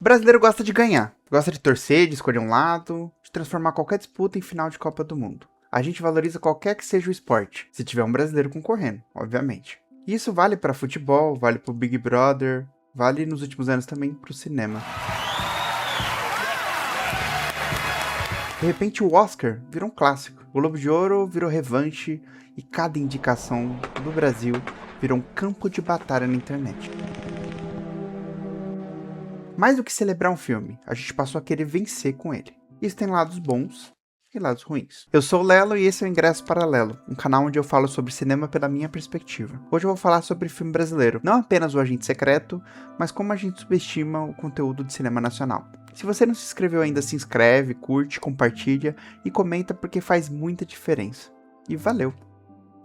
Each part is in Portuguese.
O brasileiro gosta de ganhar, gosta de torcer, de escolher um lado, de transformar qualquer disputa em final de Copa do Mundo. A gente valoriza qualquer que seja o esporte, se tiver um brasileiro concorrendo, obviamente. E isso vale para futebol, vale para o Big Brother, vale nos últimos anos também para o cinema. De repente o Oscar virou um clássico, o Globo de Ouro virou revanche e cada indicação do Brasil virou um campo de batalha na internet. Mais do que celebrar um filme, a gente passou a querer vencer com ele. Isso tem lados bons e lados ruins. Eu sou o Lelo e esse é o Ingresso Paralelo, um canal onde eu falo sobre cinema pela minha perspectiva. Hoje eu vou falar sobre filme brasileiro, não apenas o Agente Secreto, mas como a gente subestima o conteúdo de cinema nacional. Se você não se inscreveu ainda, se inscreve, curte, compartilha e comenta porque faz muita diferença. E valeu!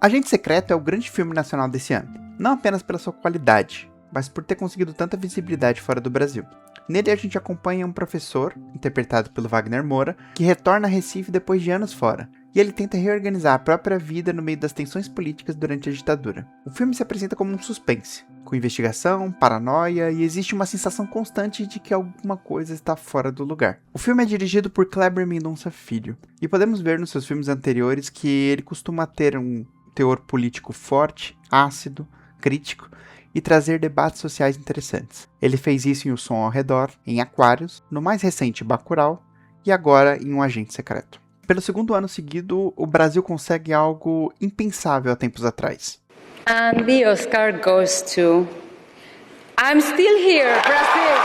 Agente Secreto é o grande filme nacional desse ano, não apenas pela sua qualidade, mas por ter conseguido tanta visibilidade fora do Brasil. Nele a gente acompanha um professor, interpretado pelo Wagner Moura, que retorna a Recife depois de anos fora, e ele tenta reorganizar a própria vida no meio das tensões políticas durante a ditadura. O filme se apresenta como um suspense, com investigação, paranoia, e existe uma sensação constante de que alguma coisa está fora do lugar. O filme é dirigido por Kleber Mendonça Filho, e podemos ver nos seus filmes anteriores que ele costuma ter um teor político forte, ácido, crítico, e trazer debates sociais interessantes. Ele fez isso em O Som ao Redor, em Aquários, no mais recente Bacurau e agora em Um Agente Secreto. Pelo segundo ano seguido, o Brasil consegue algo impensável há tempos atrás. And the Oscar goes to I'm Still Here, Brasil!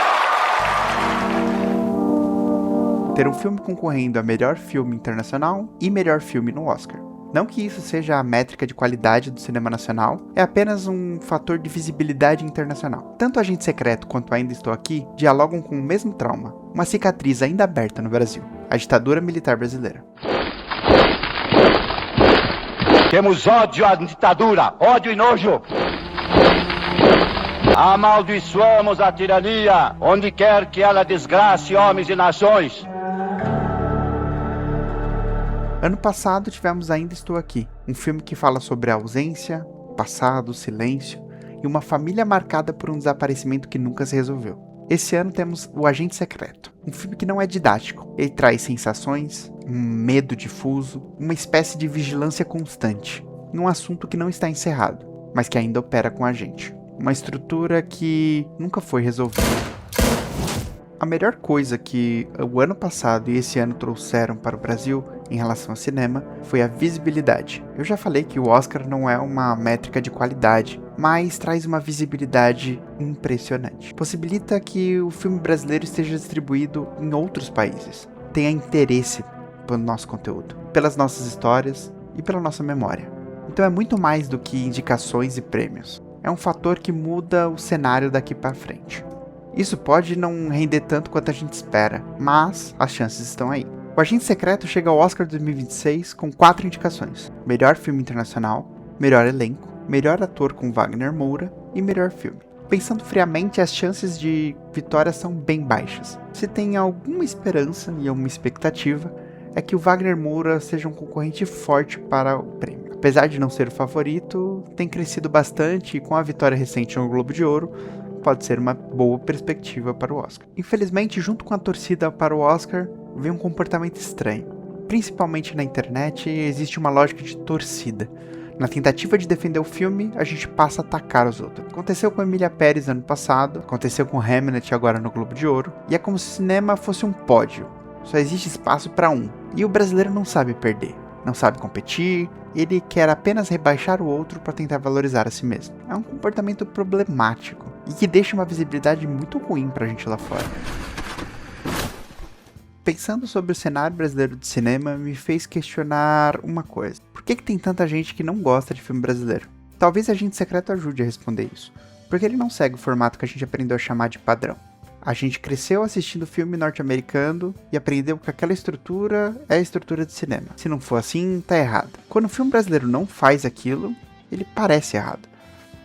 Ter um filme concorrendo a melhor filme internacional e melhor filme no Oscar. Não que isso seja a métrica de qualidade do cinema nacional, é apenas um fator de visibilidade internacional. Tanto Agente Secreto quanto Ainda Estou Aqui dialogam com o mesmo trauma, uma cicatriz ainda aberta no Brasil, a ditadura militar brasileira. Temos ódio à ditadura, ódio e nojo. Amaldiçoamos a tirania, onde quer que ela desgrace homens e nações. Ano passado tivemos Ainda Estou Aqui, um filme que fala sobre a ausência, passado, silêncio e uma família marcada por um desaparecimento que nunca se resolveu. Esse ano temos O Agente Secreto, um filme que não é didático. Ele traz sensações, um medo difuso, uma espécie de vigilância constante, num assunto que não está encerrado, mas que ainda opera com a gente. Uma estrutura que nunca foi resolvida. A melhor coisa que o ano passado e esse ano trouxeram para o Brasil em relação ao cinema foi a visibilidade. Eu já falei que o Oscar não é uma métrica de qualidade, mas traz uma visibilidade impressionante. Possibilita que o filme brasileiro esteja distribuído em outros países, tenha interesse pelo nosso conteúdo, pelas nossas histórias e pela nossa memória. Então é muito mais do que indicações e prêmios. É um fator que muda o cenário daqui para frente. Isso pode não render tanto quanto a gente espera, mas as chances estão aí. O Agente Secreto chega ao Oscar 2026 com 4 indicações: melhor filme internacional, melhor elenco, melhor ator com Wagner Moura e melhor filme. Pensando friamente, as chances de vitória são bem baixas. Se tem alguma esperança e uma expectativa, é que o Wagner Moura seja um concorrente forte para o prêmio. Apesar de não ser o favorito, tem crescido bastante e com a vitória recente no Globo de Ouro, pode ser uma boa perspectiva para o Oscar. Infelizmente, junto com a torcida para o Oscar, vem um comportamento estranho. Principalmente na internet, existe uma lógica de torcida. Na tentativa de defender o filme, a gente passa a atacar os outros. Aconteceu com Emília Pérez ano passado, aconteceu com Hamlet agora no Globo de Ouro, e é como se o cinema fosse um pódio. Só existe espaço para um. E o brasileiro não sabe perder, não sabe competir, ele quer apenas rebaixar o outro para tentar valorizar a si mesmo. É um comportamento problemático e que deixa uma visibilidade muito ruim pra gente lá fora. Pensando sobre o cenário brasileiro de cinema, me fez questionar uma coisa. Por que tem tanta gente que não gosta de filme brasileiro? Talvez Agente Secreto ajude a responder isso, porque ele não segue o formato que a gente aprendeu a chamar de padrão. A gente cresceu assistindo filme norte-americano e aprendeu que aquela estrutura é a estrutura de cinema. Se não for assim, tá errado. Quando o filme brasileiro não faz aquilo, ele parece errado.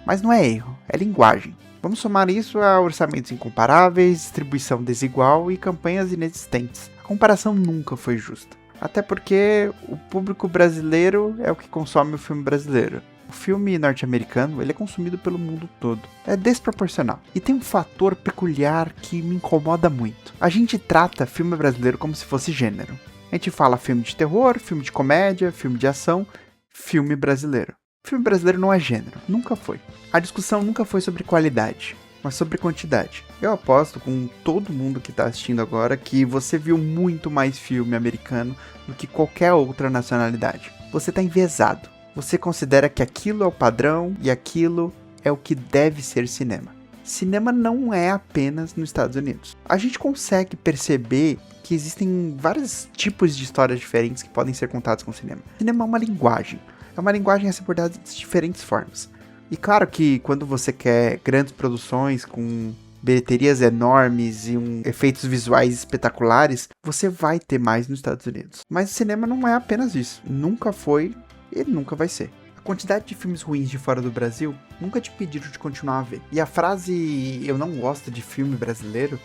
Mas não é erro, é linguagem. Vamos somar isso a orçamentos incomparáveis, distribuição desigual e campanhas inexistentes. A comparação nunca foi justa. Até porque o público brasileiro é o que consome o filme brasileiro. O filme norte-americano, ele é consumido pelo mundo todo. É desproporcional. E tem um fator peculiar que me incomoda muito. A gente trata filme brasileiro como se fosse gênero. A gente fala filme de terror, filme de comédia, filme de ação, filme brasileiro. Filme brasileiro não é gênero, nunca foi. A discussão nunca foi sobre qualidade, mas sobre quantidade. Eu aposto com todo mundo que está assistindo agora que você viu muito mais filme americano do que qualquer outra nacionalidade. Você está enviesado. Você considera que aquilo é o padrão e aquilo é o que deve ser cinema. Cinema não é apenas nos Estados Unidos. A gente consegue perceber que existem vários tipos de histórias diferentes que podem ser contadas com cinema. Cinema é uma linguagem. É uma linguagem a ser abordada de diferentes formas. E claro que quando você quer grandes produções com bilheterias enormes e efeitos visuais espetaculares, você vai ter mais nos Estados Unidos. Mas o cinema não é apenas isso. Nunca foi e nunca vai ser. A quantidade de filmes ruins de fora do Brasil nunca te impediram de continuar a ver. E a frase "eu não gosto de filme brasileiro",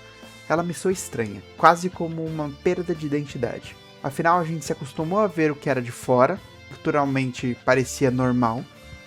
ela me soa estranha, quase como uma perda de identidade. Afinal, a gente se acostumou a ver o que era de fora, culturalmente parecia normal,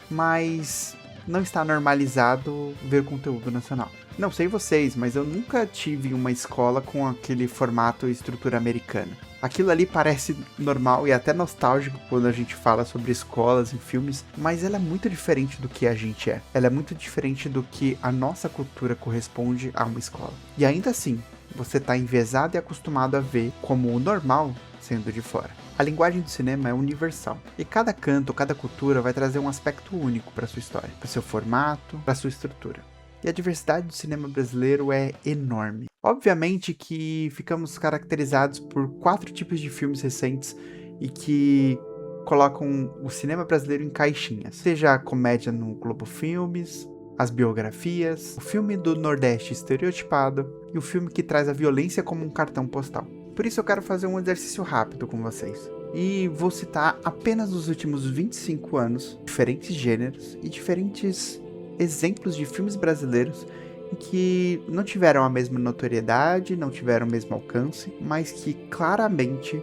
mas não está normalizado ver conteúdo nacional. Não sei vocês, mas eu nunca tive uma escola com aquele formato e estrutura americana. Aquilo ali parece normal e até nostálgico quando a gente fala sobre escolas e filmes, mas ela é muito diferente do que a gente é. Ela é muito diferente do que a nossa cultura corresponde a uma escola. E ainda assim, você está enviesado e acostumado a ver como o normal sendo de fora. A linguagem do cinema é universal, e cada canto, cada cultura vai trazer um aspecto único para sua história, para seu formato, para sua estrutura. E a diversidade do cinema brasileiro é enorme. Obviamente que ficamos caracterizados por 4 tipos de filmes recentes e que colocam o cinema brasileiro em caixinhas. Seja a comédia no Globo Filmes, as biografias, o filme do Nordeste estereotipado e o filme que traz a violência como um cartão postal. Por isso eu quero fazer um exercício rápido com vocês. E vou citar apenas os últimos 25 anos, diferentes gêneros e diferentes exemplos de filmes brasileiros em que não tiveram a mesma notoriedade, não tiveram o mesmo alcance, mas que claramente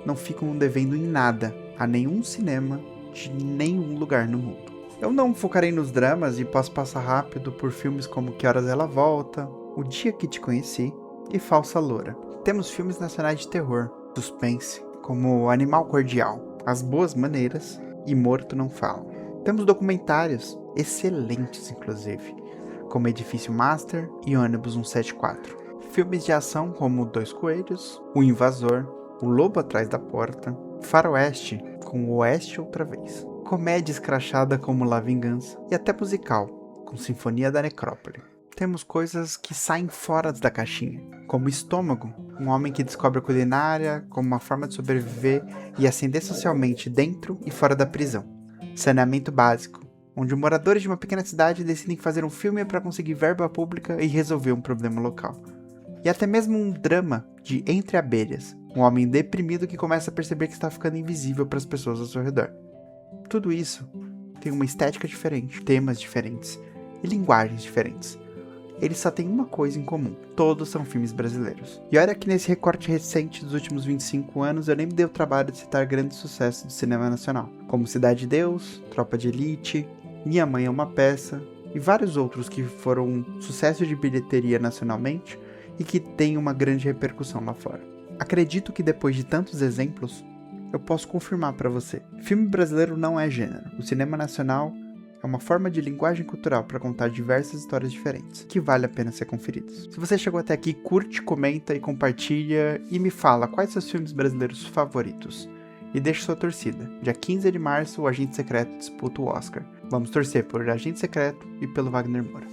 não ficam devendo em nada a nenhum cinema de nenhum lugar no mundo. Eu não focarei nos dramas e posso passar rápido por filmes como Que Horas Ela Volta, O Dia Que Te Conheci e Falsa Loura. Temos filmes nacionais de terror, suspense, como Animal Cordial, As Boas Maneiras e Morto Não Fala. Temos documentários excelentes, inclusive, como Edifício Master e Ônibus 174. Filmes de ação como Dois Coelhos, O Invasor, O Lobo Atrás da Porta, Faroeste, com O Oeste Outra Vez. Comédia escrachada como La Vingança e até musical, com Sinfonia da Necrópole. Temos coisas que saem fora da caixinha, como Estômago, um homem que descobre a culinária como uma forma de sobreviver e ascender socialmente dentro e fora da prisão. Saneamento Básico, onde moradores de uma pequena cidade decidem fazer um filme para conseguir verba pública e resolver um problema local. E até mesmo um drama de Entre Abelhas, um homem deprimido que começa a perceber que está ficando invisível para as pessoas ao seu redor. Tudo isso tem uma estética diferente, temas diferentes e linguagens diferentes. Eles só têm uma coisa em comum: todos são filmes brasileiros. E olha que nesse recorte recente dos últimos 25 anos eu nem me dei o trabalho de citar grandes sucessos do cinema nacional, como Cidade de Deus, Tropa de Elite, Minha Mãe é uma Peça e vários outros que foram sucesso de bilheteria nacionalmente e que têm uma grande repercussão lá fora. Acredito que depois de tantos exemplos, eu posso confirmar para você: filme brasileiro não é gênero. O cinema nacional é uma forma de linguagem cultural para contar diversas histórias diferentes, que vale a pena ser conferidos. Se você chegou até aqui, curte, comenta e compartilha e me fala quais seus filmes brasileiros favoritos. E deixe sua torcida. Dia 15 de março, o Agente Secreto disputa o Oscar. Vamos torcer por Agente Secreto e pelo Wagner Moura.